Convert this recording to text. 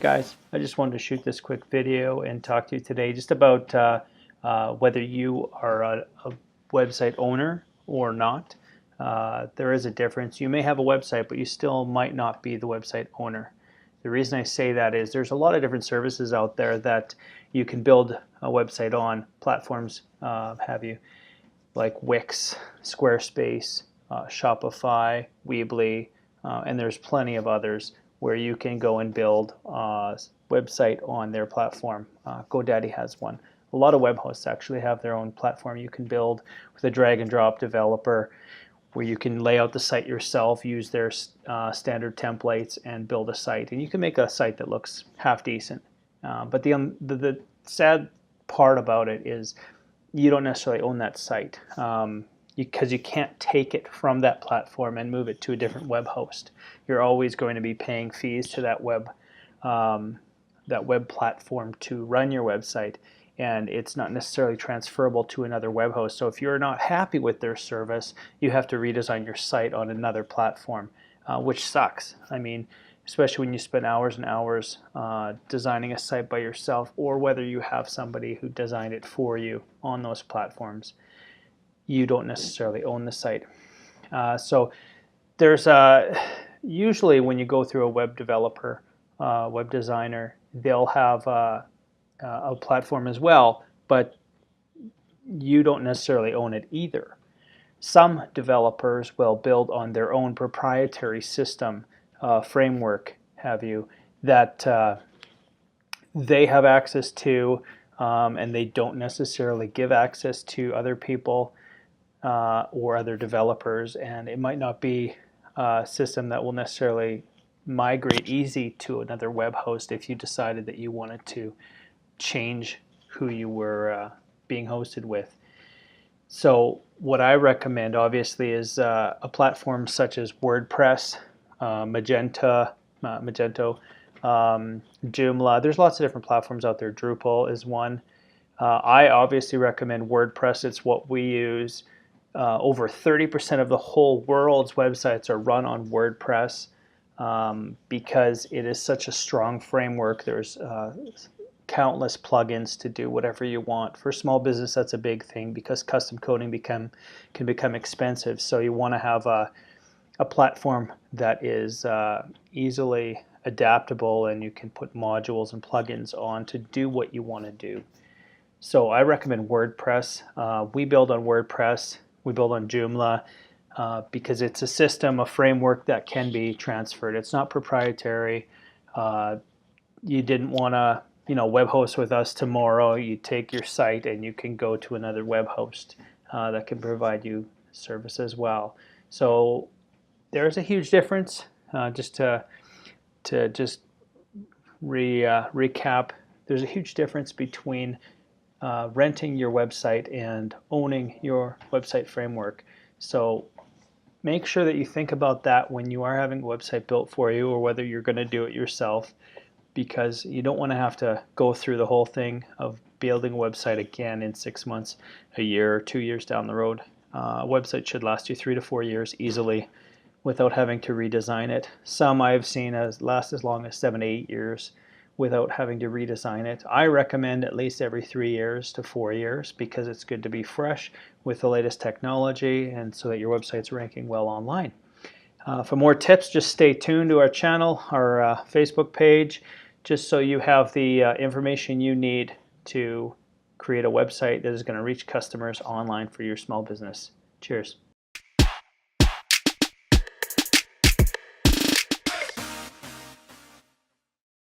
Guys, I just wanted to shoot this quick video and talk to you today just about whether you are a website owner or not. There is a difference. You may have a website, but you still might not be the website owner. The reason I say that is there's a lot of different services out there that you can build a website on, platforms have you, like Wix, Squarespace, Shopify, Weebly, and there's plenty of others where you can go and build a website on their platform. GoDaddy has one. A lot of web hosts actually have their own platform you can build with a drag and drop developer where you can lay out the site yourself, use their standard templates, and build a site. And you can make a site that looks half decent. But the sad part about it is you don't necessarily own that site because you can't take it from that platform and move it to a different web host. You're always going to be paying fees to that web platform to run your website, and it's not necessarily transferable to another web host. So if you're not happy with their service, you have to redesign your site on another platform, which sucks. I mean, especially when you spend hours and hours designing a site by yourself, or whether you have somebody who designed it for you on those platforms. You don't necessarily own the site. So there's usually when you go through a web developer, web designer, they'll have a platform as well, but you don't necessarily own it either. Some developers will build on their own proprietary system, framework, have you, that they have access to, and they don't necessarily give access to other people or other developers, and it might not be a system that will necessarily migrate easy to another web host if you decided that you wanted to change who you were being hosted with. So what I recommend obviously is a platform such as WordPress, Magento, Joomla. There's lots of different platforms out there. Drupal is one. I obviously recommend WordPress. It's what we use. Over 30% of the whole world's websites are run on WordPress because it is such a strong framework. There's countless plugins to do whatever you want. For small business, that's a big thing because custom coding can become expensive. So you want to have a platform that is easily adaptable, and you can put modules and plugins on to do what you want to do. So I recommend WordPress. We build on WordPress. We build on Joomla because it's a system, a framework that can be transferred. It's not proprietary. You didn't want to, web host with us tomorrow. You take your site and you can go to another web host that can provide you service as well. So there's a huge difference. Just to recap, there's a huge difference between renting your website and owning your website framework. So make sure that you think about that when you are having a website built for you, or whether you're going to do it yourself, because you don't want to have to go through the whole thing of building a website again in 6 months, a year, or 2 years down the road. A website should last you 3 to 4 years easily without having to redesign it. Some I've seen last as long as 7 to 8 years without having to redesign it. I recommend at least every 3 years to 4 years because it's good to be fresh with the latest technology, and so that your website's ranking well online. For more tips, just stay tuned to our channel, our Facebook page, just so you have the information you need to create a website that is going to reach customers online for your small business. Cheers.